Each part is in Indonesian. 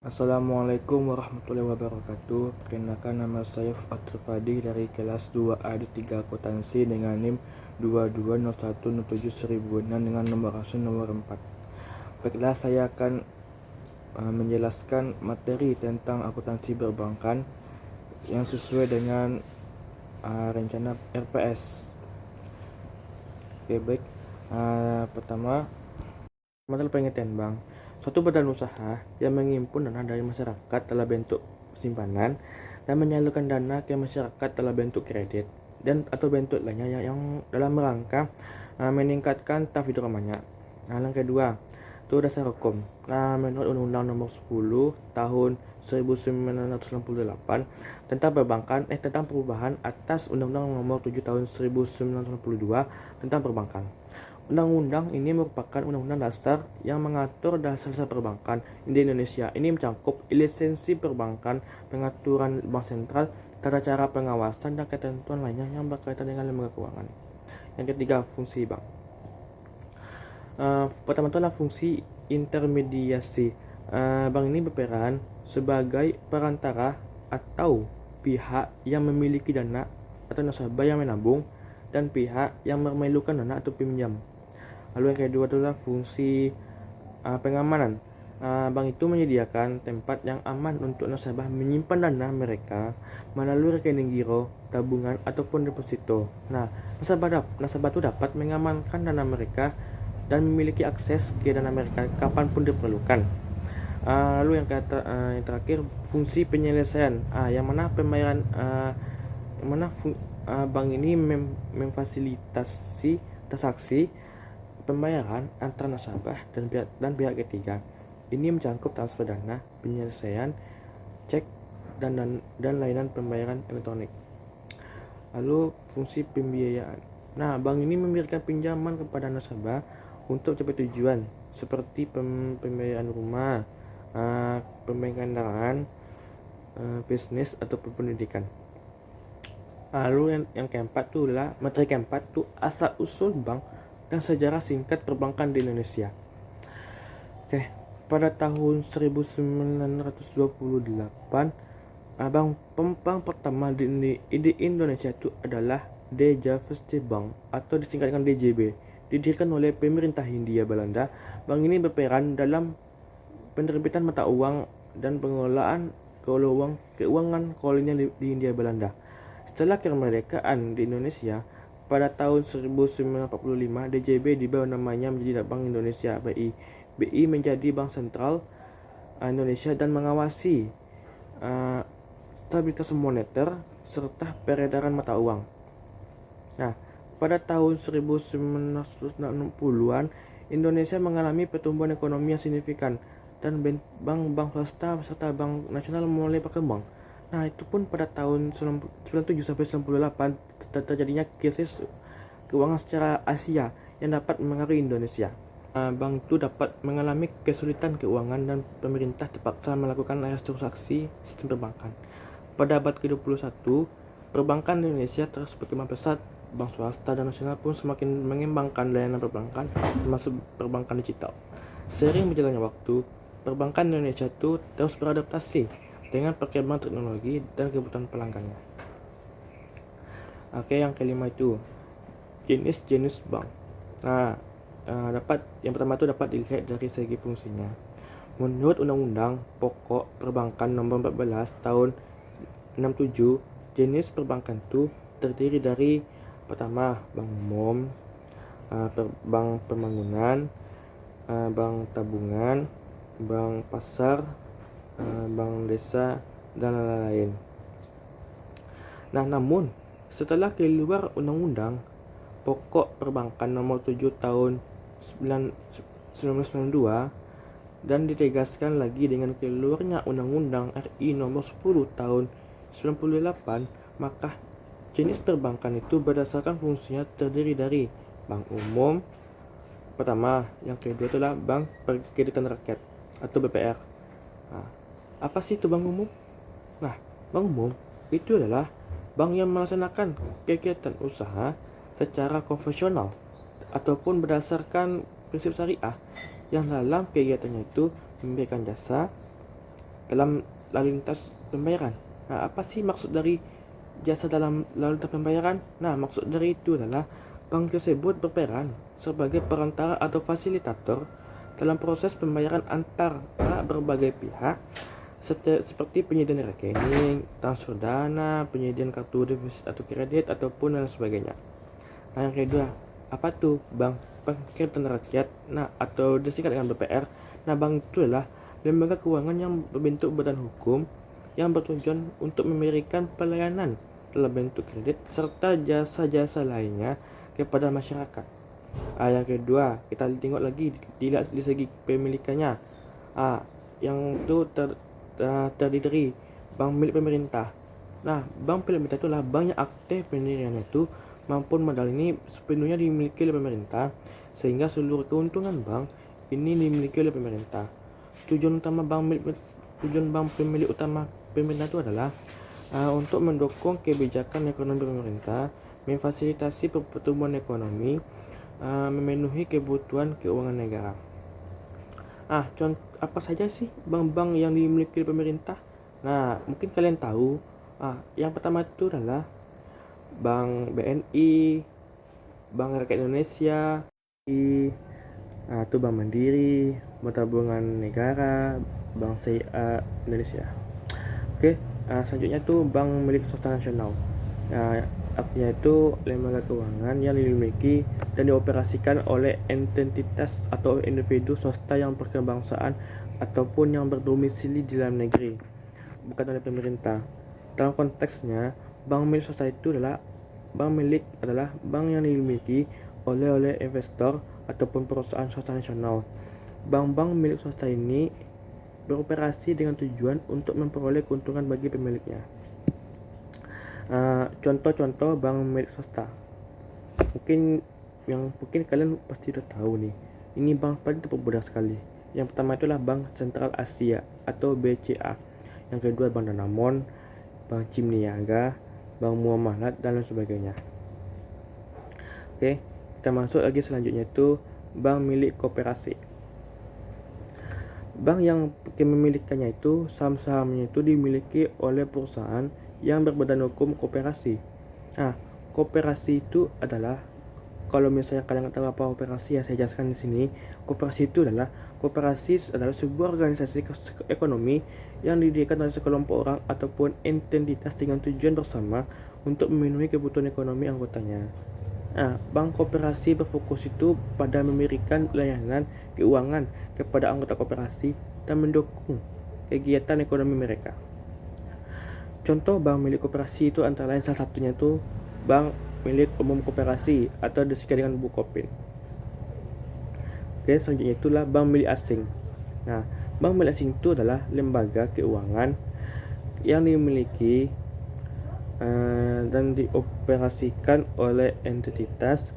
Assalamualaikum warahmatullahi wabarakatuh. Perkenalkan, nama saya Fuad Fadi dari kelas 2A di 3 akuntansi dengan NIM 2201071006 dengan nomor absen nomor 4. Baiklah, saya akan menjelaskan materi tentang akuntansi perbankan yang sesuai dengan rencana RPS. Oke, baik. Pertama, materi pengertian bank. Suatu badan usaha yang menghimpun dana dari masyarakat dalam bentuk simpanan dan menyalurkan dana ke masyarakat dalam bentuk kredit dan atau bentuk lainnya yang dalam rangka meningkatkan taraf hidup ramahnya. Yang kedua, itu dasar hukum. Menurut Undang-Undang Nomor 10 Tahun 1968 tentang perbankan tentang perubahan atas Undang-Undang Nomor 7 Tahun 1992 tentang perbankan. Undang-undang ini merupakan undang-undang dasar yang mengatur dasar-dasar perbankan di Indonesia. Ini mencakup lisensi perbankan, pengaturan bank sentral, tata cara pengawasan, dan ketentuan lainnya yang berkaitan dengan lembaga keuangan. Yang ketiga, fungsi bank. Pertama itu adalah fungsi intermediasi. Bank ini berperan sebagai perantara atau pihak yang memiliki dana atau nasabah yang menabung dan pihak yang memerlukan dana atau pinjam. Lalu yang kedua adalah fungsi pengamanan. Bank itu menyediakan tempat yang aman untuk nasabah menyimpan dana mereka melalui rekening giro, tabungan, ataupun deposito. Nasabah itu dapat mengamankan dana mereka dan memiliki akses ke dana mereka kapanpun diperlukan. Lalu yang terakhir, fungsi penyelesaian, yang mana pembayaran, bank ini memfasilitasi transaksi pembayaran antara nasabah dan pihak ketiga. Ini mencakup transfer dana, penyelesaian cek dan layanan pembayaran elektronik. Lalu fungsi pembiayaan. Bank ini memberikan pinjaman kepada nasabah untuk capai tujuan seperti pembiayaan rumah, pembiayaan kendaraan, bisnis ataupun pendidikan. Lalu yang keempat tuh adalah materi keempat tuh asal usul bank dan sejarah singkat perbankan di Indonesia. Oke, pada tahun 1928, bank pertama di Indonesia itu adalah Deja First Bank atau disingkat dengan DJB, didirikan oleh pemerintah Hindia Belanda. Bank ini berperan dalam penerbitan mata uang dan pengelolaan keuangan kolonial di Hindia Belanda. Setelah kemerdekaan di Indonesia pada tahun 1945, DJB diubah namanya menjadi Bank Indonesia (BI). BI menjadi bank sentral Indonesia dan mengawasi stabilitas moneter serta peredaran mata uang. Pada tahun 1960-an, Indonesia mengalami pertumbuhan ekonomi yang signifikan dan bank-bank swasta serta bank nasional mulai berkembang. Itu pun pada tahun 97 sampai 98 terjadinya krisis keuangan secara Asia yang dapat mengaruhi Indonesia. Bank itu dapat mengalami kesulitan keuangan dan pemerintah terpaksa melakukan restrukturisasi sistem perbankan. Pada abad ke-21, perbankan di Indonesia terus berkembang pesat. Bank swasta dan nasional pun semakin mengembangkan layanan perbankan, termasuk perbankan digital. Seiring berjalannya waktu, perbankan Indonesia itu terus beradaptasi dengan perkembangan teknologi dan kebutuhan pelanggannya. Yang kelima itu jenis-jenis bank. Yang pertama itu dapat dilihat dari segi fungsinya. Menurut Undang-Undang Pokok Perbankan Nomor 14 Tahun 67, jenis perbankan itu terdiri dari pertama, bank umum, bank pembangunan, bank tabungan, bank pasar, bank desa, dan lain-lain. Namun setelah keluar Undang-Undang Pokok Perbankan Nomor 7 Tahun 1992 dan ditegaskan lagi dengan keluarnya Undang-Undang RI Nomor 10 Tahun 98, maka jenis perbankan itu berdasarkan fungsinya terdiri dari bank umum pertama, yang kedua adalah bank perkreditan rakyat atau BPR. Apa sih itu bank umum? Bank umum itu adalah bank yang melaksanakan kegiatan usaha secara konvensional ataupun berdasarkan prinsip syariah yang dalam kegiatannya itu memberikan jasa, dalam lalu lintas pembayaran. Nah, apa sih maksud dari jasa dalam lalu lintas pembayaran? Nah, maksud dari itu adalah bank tersebut berperan sebagai perantara atau fasilitator dalam proses pembayaran antara berbagai pihak seperti penyediaan rekening, transfer dana, penyediaan kartu defisit atau kredit, ataupun dan sebagainya. Nah, yang kedua, apa tuh Bank Perkreditan Rakyat? Nah, atau disingkat dengan BPR. Nah, bank itu adalah lembaga keuangan yang berbentuk badan hukum yang bertujuan untuk memberikan pelayanan dalam bentuk kredit serta jasa-jasa lainnya kepada masyarakat. Yang kedua, kita tengok lagi dilihat di segi pemilikannya. Yang itu terdiri dari bank milik pemerintah. Nah, bank milik pemerintah itu adalah bank yang aktif pendiriannya itu maupun modal ini sepenuhnya dimiliki oleh pemerintah, sehingga seluruh keuntungan bank ini dimiliki oleh pemerintah. Tujuan bank pemilik utama pemerintah itu adalah untuk mendukung kebijakan ekonomi pemerintah, memfasilitasi pertumbuhan ekonomi, memenuhi kebutuhan keuangan negara. Contoh apa saja sih bank-bank yang dimiliki oleh pemerintah? Nah, mungkin kalian tahu. Yang pertama itu adalah Bank BNI, Bank Rakyat Indonesia, itu Bank Mandiri, Bank Tabungan Negara, Bank Syariah Indonesia. Oke, selanjutnya tuh Bank Milik Swasta Nasional. Artinya itu lembaga keuangan yang dimiliki dan dioperasikan oleh entitas atau individu swasta yang berkebangsaan ataupun yang berdomisili di dalam negeri, bukan oleh pemerintah. Dalam konteksnya, bank milik swasta itu adalah bank yang dimiliki oleh investor ataupun perusahaan swasta nasional. Bank-bank milik swasta ini beroperasi dengan tujuan untuk memperoleh keuntungan bagi pemiliknya. Contoh-contoh bank milik swasta. Mungkin kalian pasti udah tahu nih. Ini bank paling terpopuler sekali. Yang pertama itulah Bank Sentral Asia atau BCA. Yang kedua Bank Danamon, Bank Cimniaga, Bank Muamalat, dan lain sebagainya. Oke, kita masuk lagi selanjutnya itu bank milik koperasi. Bank yang memilikannya itu saham-sahamnya itu dimiliki oleh perusahaan yang berbadan hukum koperasi. Koperasi itu adalah, kalau misalnya kalian nggak tahu apa koperasi, saya jelaskan di sini. Koperasi adalah sebuah organisasi ekonomi yang didirikan oleh sekelompok orang ataupun entitas dengan tujuan bersama untuk memenuhi kebutuhan ekonomi anggotanya. Bank koperasi berfokus itu pada memberikan layanan keuangan kepada anggota koperasi dan mendukung kegiatan ekonomi mereka. Contoh bank milik koperasi itu antara lain salah satunya itu Bank Milik Umum Koperasi atau disingkat dengan Bukopin. Oke, selanjutnya itulah bank milik asing. Bank milik asing itu adalah lembaga keuangan yang dimiliki dan dioperasikan oleh entitas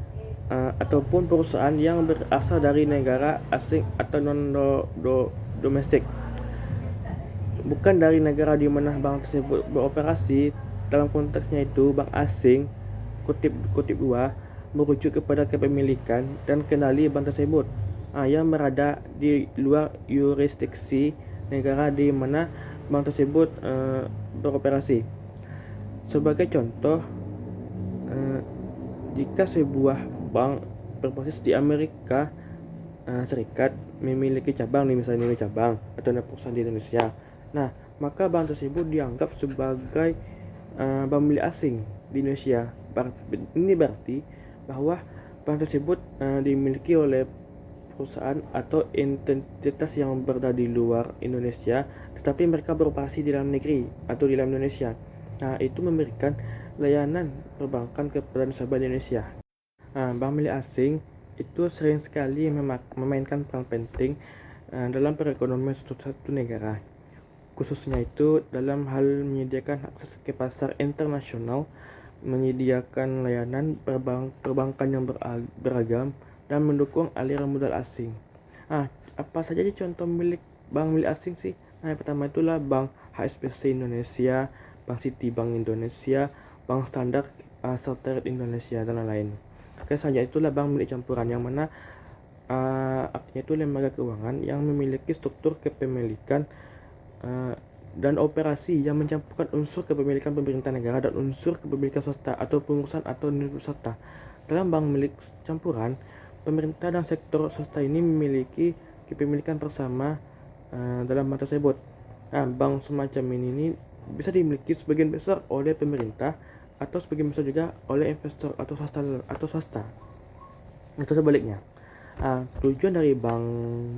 ataupun perusahaan yang berasal dari negara asing atau non-domestik, bukan dari negara di mana bank tersebut beroperasi. Dalam konteksnya itu, bank asing kutip 2 merujuk kepada kepemilikan dan kendali bank tersebut yang berada di luar yurisdiksi negara di mana bank tersebut beroperasi. Sebagai contoh, jika sebuah bank berbasis di Amerika Serikat memiliki cabang, misalnya cabang atau perusahaan di Indonesia, maka bank tersebut dianggap sebagai bank milik asing di Indonesia. Ini berarti bahwa bank tersebut dimiliki oleh perusahaan atau entitas yang berada di luar Indonesia, tetapi mereka beroperasi di dalam negeri atau di dalam Indonesia. Itu memberikan layanan perbankan kepada nasabah Indonesia. Bank milik asing itu sering sekali memainkan peran penting dalam perekonomian suatu negara, khususnya itu dalam hal menyediakan akses ke pasar internasional, menyediakan layanan perbankan yang beragam, dan mendukung aliran modal asing. Apa saja sih contoh bank milik asing sih? Yang pertama itulah Bank HSBC Indonesia, Bank Citibank Indonesia, Bank Standard Chartered Indonesia, dan lain-lain. Selanjutnya itulah bank milik campuran, yang mana artinya itu lembaga keuangan yang memiliki struktur kepemilikan dan operasi yang mencampurkan unsur kepemilikan pemerintah negara dan unsur kepemilikan swasta atau pengurusan atau nilai swasta. Dalam bank milik campuran, pemerintah dan sektor swasta ini memiliki kepemilikan bersama dalam bank tersebut. Bank semacam ini bisa dimiliki sebagian besar oleh pemerintah atau sebagian besar juga oleh investor atau swasta atau sebaliknya. Tujuan dari bank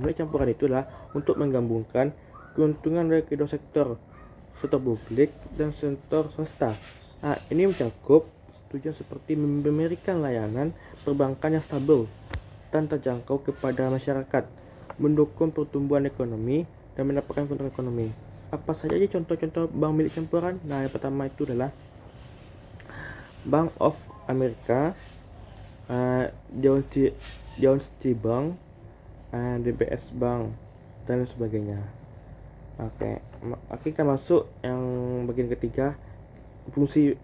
milik campuran itulah untuk menggabungkan keuntungan dari kedua sektor publik dan sektor swasta. Ini mencakup tujuan seperti memberikan layanan perbankan yang stabil dan terjangkau kepada masyarakat, mendukung pertumbuhan ekonomi dan mendapatkan keuntungan ekonomi. Apa saja contoh-contoh bank milik campuran? Yang pertama itu adalah Bank of America, Jones T Bank, DBS Bank, dan sebagainya. Oke, kita masuk yang bagian ketiga, fungsi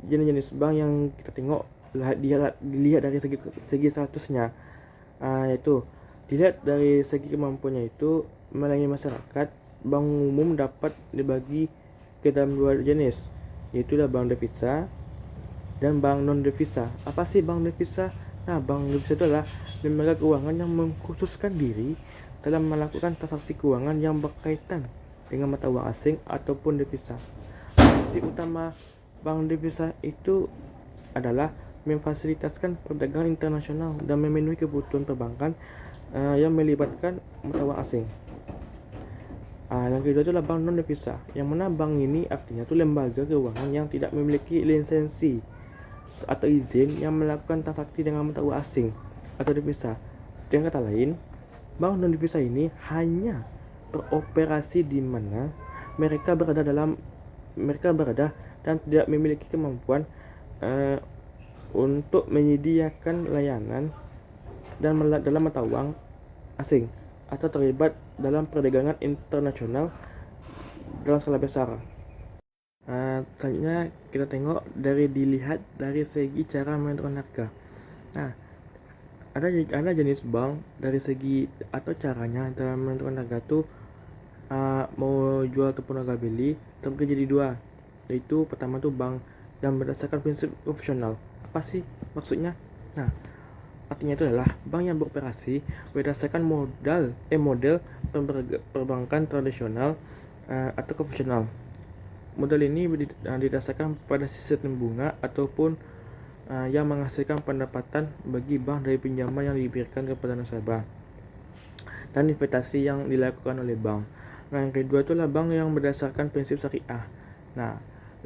jenis-jenis bank yang kita tengok dilihat dari segi statusnya, yaitu dilihat dari segi kemampuannya itu melayani masyarakat. Bank umum dapat dibagi ke dalam dua jenis, yaitu bank devisa dan bank non devisa. Apa sih bank devisa? Bank devisa itu adalah lembaga keuangan yang mengkhususkan diri dalam melakukan transaksi keuangan yang berkaitan dengan mata uang asing ataupun devisa. Fungsi utama bank devisa itu adalah memfasilitaskan perdagangan internasional dan memenuhi kebutuhan perbankan yang melibatkan mata uang asing. Yang kedua adalah bank non devisa, yang mana bank ini artinya itu lembaga keuangan yang tidak memiliki lisensi atau izin yang melakukan transaksi dengan mata uang asing atau devisa. Dengan kata lain, bank non devisa ini hanya beroperasi di mana mereka berada dan tidak memiliki kemampuan untuk menyediakan layanan dan dalam mata uang asing atau terlibat dalam perdagangan internasional dalam skala besar. Selanjutnya kita tengok dilihat dari segi cara menentukan harga. Ada jenis bank dari segi atau caranya dalam menentukan harga tuh mau jual ataupun harga beli terbagi jadi dua, yaitu pertama tuh bank yang berdasarkan prinsip profesional. Apa sih maksudnya? Artinya itu adalah bank yang beroperasi berdasarkan model perbankan tradisional atau konvensional. Model ini didasarkan pada sistem bunga ataupun yang menghasilkan pendapatan bagi bank dari pinjaman yang diberikan kepada nasabah dan investasi yang dilakukan oleh bank. Yang kedua itulah bank yang berdasarkan prinsip syariah.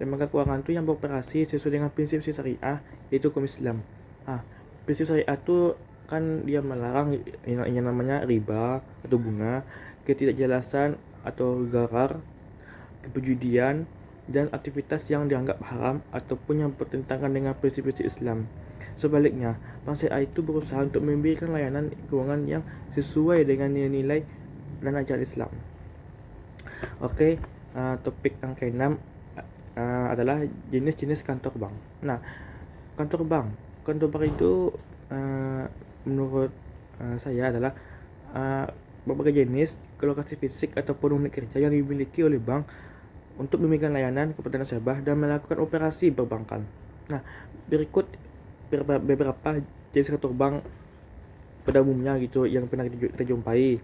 Lembaga keuangan itu yang beroperasi sesuai dengan prinsip syariah, yaitu hukum Islam. Prinsip syariah itu kan dia melarang yang namanya riba atau bunga, ketidakjelasan atau gharar, keperjudian, dan aktivitas yang dianggap haram ataupun yang bertentangan dengan prinsip-prinsip Islam. Sebaliknya, bank syariah itu berusaha untuk memberikan layanan keuangan yang sesuai dengan nilai-nilai dan ajaran Islam. Oke, topik yang ke-6 adalah jenis-jenis kantor bank. Kantor bank itu menurut saya adalah berbagai jenis lokasi fisik ataupun unit kerja yang dimiliki oleh bank untuk memberikan layanan kepada nasabah dan melakukan operasi perbankan. Berikut beberapa jenis kantor bank pada umumnya gitu yang pernah kita jumpai.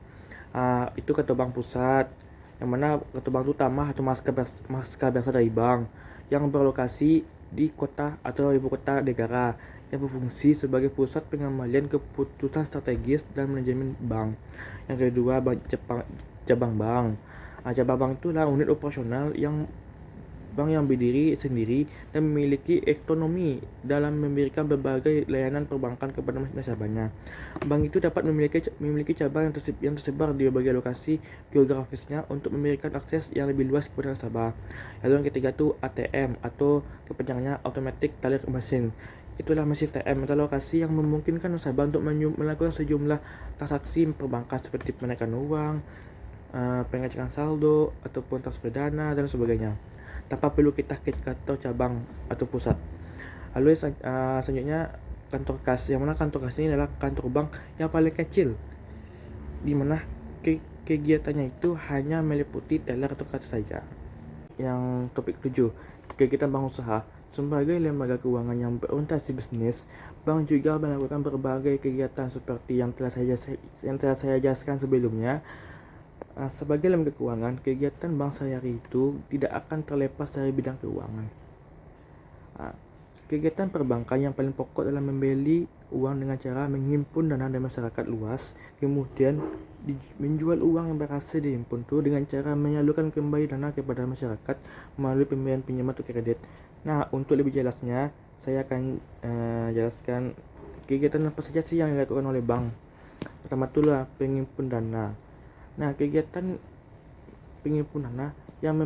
Itu kantor bank pusat, yang mana kantor bank utama atau markas besar dari bank yang berlokasi di kota atau ibu kota negara, yang berfungsi sebagai pusat pengambilan keputusan strategis dan manajemen bank. Yang kedua, cabang bank. Cabang bank itulah unit operasional bank yang berdiri sendiri dan memiliki otonomi dalam memberikan berbagai layanan perbankan kepada nasabahnya. Bank itu dapat memiliki cabang yang tersebar di berbagai lokasi geografisnya untuk memberikan akses yang lebih luas kepada nasabah. Lalu yang ketiga itu ATM atau kepanjangannya Automatic Teller Machine. Itulah mesin ATM atau lokasi yang memungkinkan nasabah untuk melakukan sejumlah transaksi perbankan seperti penaikan uang, pengecekan saldo, ataupun transfer dana dan sebagainya, tanpa perlu kita ke kantor cabang atau pusat. Lalu selanjutnya kantor kas, yang mana kantor kas ini adalah kantor bank yang paling kecil, di mana kegiatannya itu hanya meliputi teller atau kata saja. Yang topik 7, kegiatan bank usaha. Sebagai lembaga keuangan yang berorientasi bisnis, bank juga melakukan berbagai kegiatan seperti yang telah saya jelaskan sebelumnya. Sebagai lembaga keuangan, kegiatan bank sehari itu tidak akan terlepas dari bidang keuangan. Kegiatan perbankan yang paling pokok adalah membeli uang dengan cara menghimpun dana dari masyarakat luas, kemudian menjual uang yang berhasil dihimpun itu dengan cara menyalurkan kembali dana kepada masyarakat melalui pemberian pinjaman atau kredit. Nah, untuk lebih jelasnya, saya akan jelaskan kegiatan apa saja sih yang dilakukan oleh bank. Pertama itulah penghimpunan dana. Nah, kegiatan penghimpunan dana yang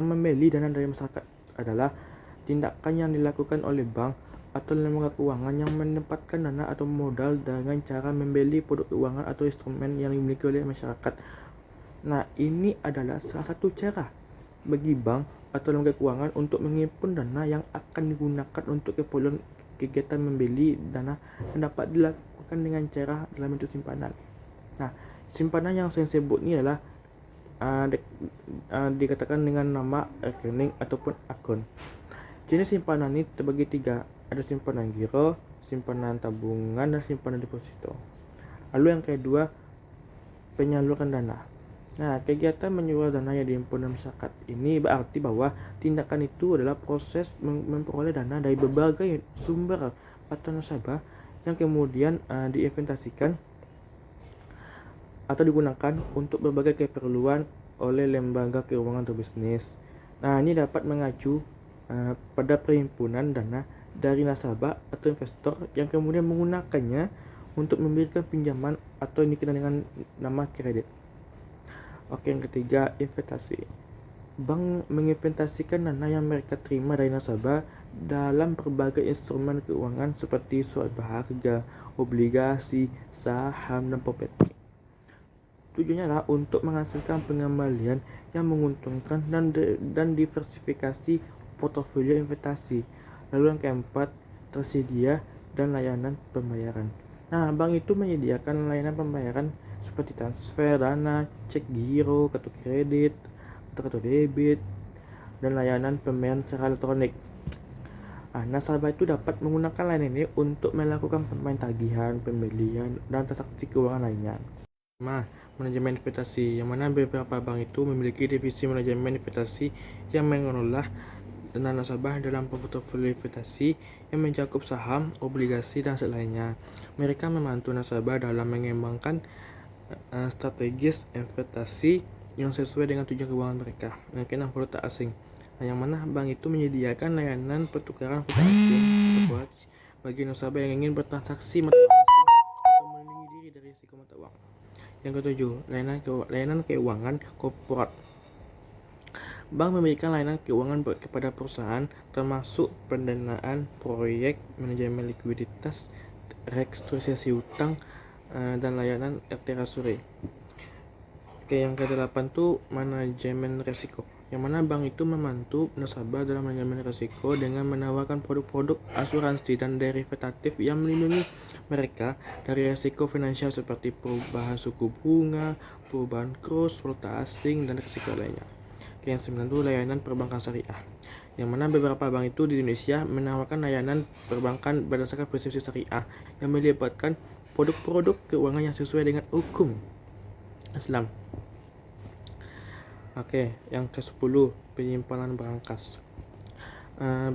membeli dana dari masyarakat adalah tindakan yang dilakukan oleh bank atau lembaga keuangan yang menempatkan dana atau modal dengan cara membeli produk keuangan atau instrumen yang dimiliki oleh masyarakat. Nah, ini adalah salah satu cara bagi bank atau lembaga keuangan untuk menghimpun dana yang akan digunakan untuk keperluan kegiatan membeli dana yang dapat dilakukan dengan cara dalam bentuk simpanan. Nah, simpanan yang saya sebut ini adalah dikatakan dengan nama rekening ataupun akun. Jenis simpanan ini terbagi 3, ada simpanan giro, simpanan tabungan, dan simpanan deposito. Lalu yang kedua, penyaluran dana. Nah, kegiatan menyalurkan dana yang dihimpun dalam masyarakat ini berarti bahwa tindakan itu adalah proses memperoleh dana dari berbagai sumber atau nasabah yang kemudian diinvestasikan atau digunakan untuk berbagai keperluan oleh lembaga keuangan atau bisnis. Nah, ini dapat mengacu pada perhimpunan dana dari nasabah atau investor yang kemudian menggunakannya untuk memberikan pinjaman atau ini dikenal dengan nama kredit. Oke, yang ketiga, investasi. Bank menginvestasikan dana yang mereka terima dari nasabah dalam berbagai instrumen keuangan seperti surat berharga, obligasi, saham, dan properti. Tujuannya adalah untuk menghasilkan pengembalian yang menguntungkan dan diversifikasi portofolio investasi. Lalu yang keempat, tersedia dan layanan pembayaran. Nah, bank itu menyediakan layanan pembayaran seperti transfer dana, cek giro, kartu kredit, atau kartu debit, dan layanan pembayaran secara elektronik. Nasabah itu dapat menggunakan layanan ini untuk melakukan pembayaran tagihan, pembelian, dan transaksi keuangan lainnya. Manajemen investasi, yang mana beberapa bank itu memiliki divisi manajemen investasi yang mengelola dana nasabah dalam portofolio investasi yang mencakup saham, obligasi, dan aset lainnya. Mereka membantu nasabah dalam mengembangkan strategis investasi yang sesuai dengan tujuan keuangan mereka. Yang valuta asing, yang mana bank itu menyediakan layanan pertukaran valuta asing bagi nasabah yang ingin bertransaksi mata uang asing atau melindungi diri dari risiko mata uang. Yang ketujuh, layanan keuangan korporat. Bank memberikan layanan keuangan kepada perusahaan termasuk pendanaan proyek, manajemen likuiditas, restrukturisasi utang, dan layanan RT-Rasure. Oke, yang ke-8 tuh manajemen risiko, yang mana bank itu membantu nasabah dalam manajemen risiko dengan menawarkan produk-produk asuransi dan derivatif yang melindungi mereka dari risiko finansial seperti perubahan suku bunga, perubahan kurs, valuta asing, dan risiko lainnya. Yang 9 itu layanan perbankan syariah, yang mana beberapa bank itu di Indonesia menawarkan layanan perbankan berdasarkan prinsip syariah yang melibatkan produk-produk keuangan yang sesuai dengan hukum Islam. Oke, yang ke-10, penyimpanan berangkas.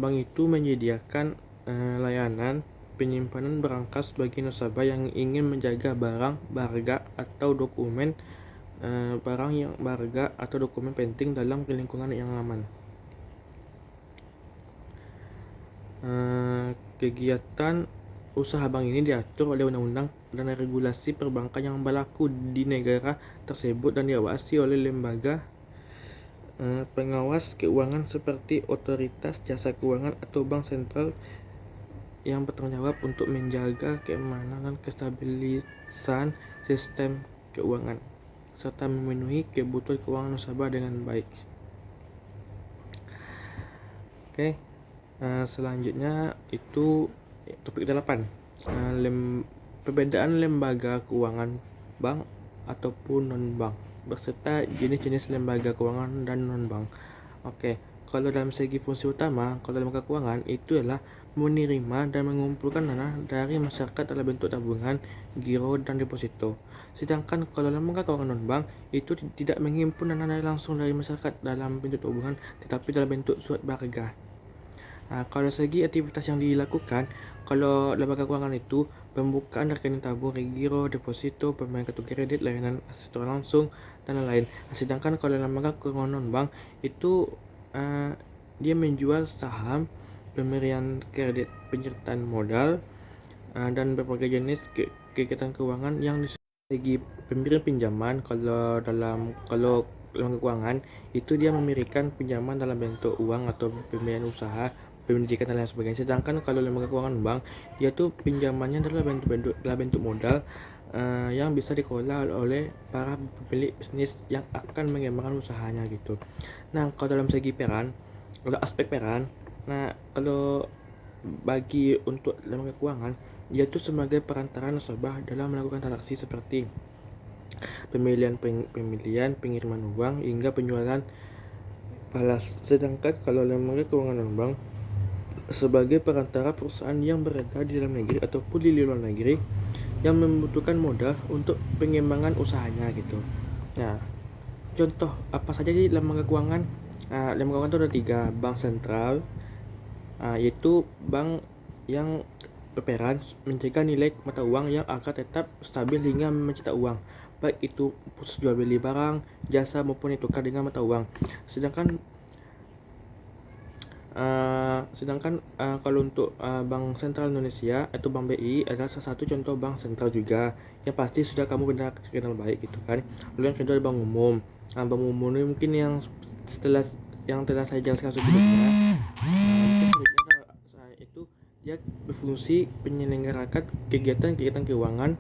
Bank itu menyediakan layanan penyimpanan berangkas bagi nasabah yang ingin menjaga barang berharga atau dokumen berharga atau dokumen penting dalam lingkungan yang aman. Kegiatan usaha bank ini diatur oleh undang-undang dan regulasi perbankan yang berlaku di negara tersebut dan diawasi oleh lembaga pengawas keuangan seperti otoritas jasa keuangan atau bank sentral yang bertanggung jawab untuk menjaga keamanan dan kestabilisan sistem keuangan serta memenuhi kebutuhan keuangan nasabah dengan baik. Oke, selanjutnya itu topik 8, perbedaan lembaga keuangan bank ataupun non-bank, beserta jenis-jenis lembaga keuangan dan non-bank. Oke, kalau dalam segi fungsi utama, kalau lembaga keuangan itu adalah menerima dan mengumpulkan dana dari masyarakat dalam bentuk tabungan, giro, dan deposito. Sedangkan kalau lembaga keuangan non-bank itu tidak menghimpun dana langsung dari masyarakat dalam bentuk tabungan, tetapi dalam bentuk surat berharga. Kalau segi aktivitas yang dilakukan, kalau lembaga keuangan itu pembukaan rekening tabung, giro, deposito, pemberian kartu kredit, layanan asistensi langsung, dan lain-lain. Sedangkan kalau lembaga keuangan non-bank itu dia menjual saham, pemberian kredit, penyertaan modal, dan berbagai jenis kegiatan keuangan yang segi pemberian pinjaman. Kalau lembaga keuangan itu dia memberikan pinjaman dalam bentuk uang atau pembiayaan usaha, pendidikan dan lain sebagainya. Sedangkan kalau lembaga keuangan bank, dia tuh pinjamannya dalam bentuk modal yang bisa dikelola oleh para pemilik bisnis yang akan mengembangkan usahanya gitu. Nah, kalau dalam segi peran, kalau aspek peran, nah kalau bagi untuk lembaga keuangan, dia tuh sebagai perantara nasabah dalam melakukan transaksi seperti pemilihan, pengiriman uang, hingga penjualan falas. Sedangkan kalau lembaga keuangan non-bank sebagai perantara perusahaan yang berada di dalam negeri ataupun di luar negeri yang membutuhkan modal untuk pengembangan usahanya gitu. Nah, contoh apa saja sih lembaga keuangan? Lembaga keuangan itu ada 3, bank sentral, yaitu bank yang berperan mencegah nilai mata uang yang akan tetap stabil hingga mencetak uang, baik itu proses jual beli barang, jasa maupun ditukar dengan mata uang. Sedangkan kalau untuk Bank Sentral Indonesia atau Bank BI adalah salah satu contoh bank sentral juga yang pasti sudah kamu kenal baik gitu kan. Lalu yang kedua ada Bank Umum. Bank Umum ini mungkin yang telah saya jelaskan sebelumnya. Itu dia berfungsi menyelenggarakan kegiatan keuangan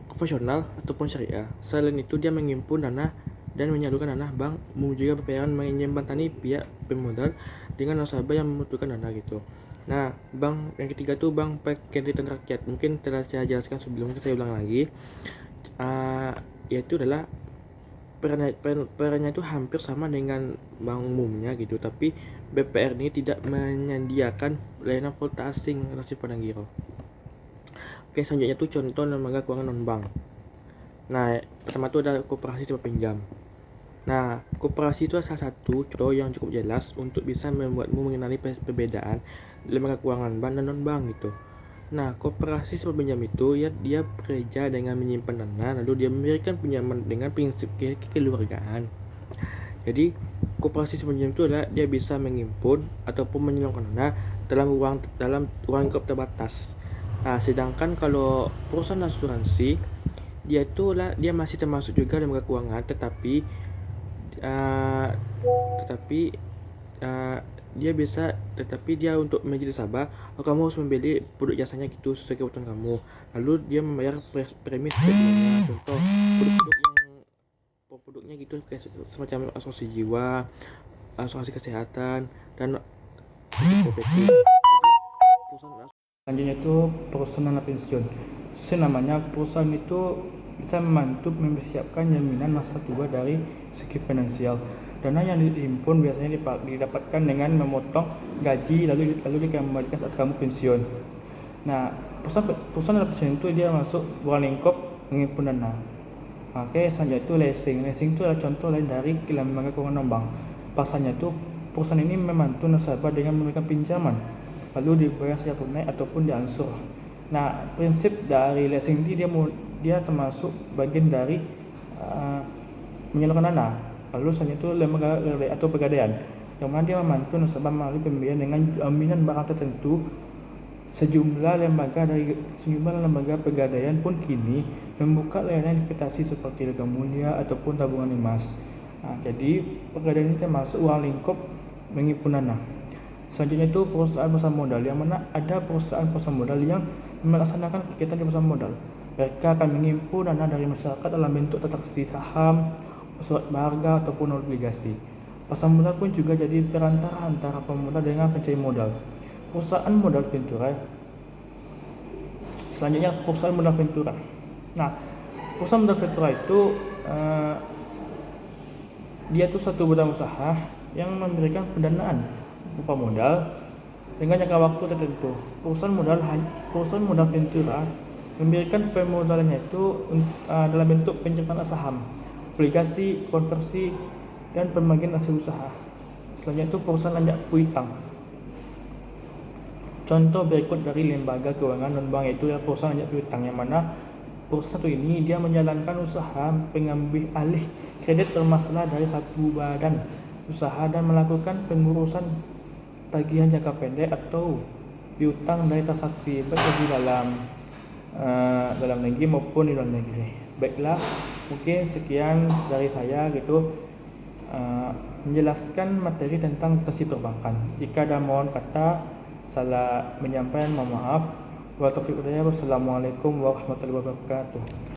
konvensional ataupun syariah. Selain itu dia menghimpun dana dan menyalurkan dana. Bank Umum juga berperan menjembatani pihak pemodal dengan nasabah yang membutuhkan dana gitu. Nah, bank yang ketiga tuh bank pekreditan rakyat. Mungkin telah saya jelaskan sebelumnya, saya ulang lagi. Yaitu adalah perannya itu hampir sama dengan bank umumnya gitu, tapi BPR ini tidak menyediakan layanan valuta asing resip pada giro. Oke, selanjutnya tuh contoh lembaga keuangan non bank. Nah, pertama tuh ada koperasi simpan pinjam. Nah, koperasi itu salah satu contoh yang cukup jelas untuk bisa membuatmu mengenali perbedaan lembaga keuangan bank dan non bank gitu. Nah, koperasi simpan pinjam itu ya dia bekerja dengan menyimpan dana, lalu dia memberikan pinjaman dengan prinsip kekeluargaan. Jadi, koperasi simpan pinjam itu adalah dia bisa menghimpun ataupun menyalurkan dana dalam uang lingkup terbatas. Nah, sedangkan kalau perusahaan asuransi dia masih termasuk juga lembaga keuangan, tetapi dia untuk menjadi nasabah, kamu harus membeli produk jasanya gitu sesuai kebutuhan kamu. Lalu dia membayar premi setiap bulannya. Contoh produknya gitu kayak semacam asuransi jiwa, asuransi kesehatan, dan properti. Selanjutnya itu perusahaan dana pensiun. Sesuai namanya, perusahaan itu bisa membantu mempersiapkan jaminan masa tua dari segi finansial. Dana yang dihimpun biasanya didapatkan dengan memotong gaji lalu dikembalikan saat kamu pensiun. Nah, perusahaan dana pensiun itu dia masuk ruang lingkup menghimpun dana. Oke, selanjutnya itu leasing. Leasing itu adalah contoh lain dari lembaga keuangan non bank. Pasalnya itu perusahaan ini membantu nasabah dengan memberikan pinjaman lalu dibayar secara tunai ataupun diangsur. Nah, prinsip dari leasing ini dia termasuk bagian dari menyalurkan dana. Lalu selanjutnya itu lembaga atau pegadaian, yang mana dia membantu nasabah melalui pembelian dengan jaminan barang tertentu. Sejumlah lembaga pegadaian pun kini membuka layanan investasi seperti logam mulia ataupun tabungan emas. Nah, jadi pegadaian ini termasuk uang lingkup menghimpun dana. Selanjutnya itu perusahaan modal, yang mana ada perusahaan modal yang melaksanakan kegiatan di pasar modal. Mereka akan menghimpun dana dari masyarakat dalam bentuk transaksi saham, surat berharga ataupun obligasi. Pasar modal pun juga jadi perantara antara pemodal dengan pencari modal. Perusahaan modal ventura. Selanjutnya perusahaan modal ventura. Nah, Perusahaan modal ventura itu dia tuh satu badan usaha yang memberikan pendanaan berupa modal dengan jangka waktu tertentu. Perusahaan modal ventura memberikan permodalannya itu dalam bentuk penciptaan saham, obligasi, konversi, dan pembagian hasil usaha. Selanjutnya itu perusahaan anjak piutang. Contoh berikut dari lembaga keuangan non-bank yaitu perusahaan anjak piutang, yang mana perusahaan satu ini dia menjalankan usaha pengambil alih kredit bermasalah dari satu badan usaha dan melakukan pengurusan tagihan jangka pendek atau piutang dari transaksi baik di dalam negeri maupun di luar negeri. Baiklah, mungkin sekian dari saya gitu, menjelaskan materi tentang akuntansi perbankan. Jika ada mohon kata salah menyampaikan, mohon maaf. Wassalamualaikum warahmatullahi wabarakatuh.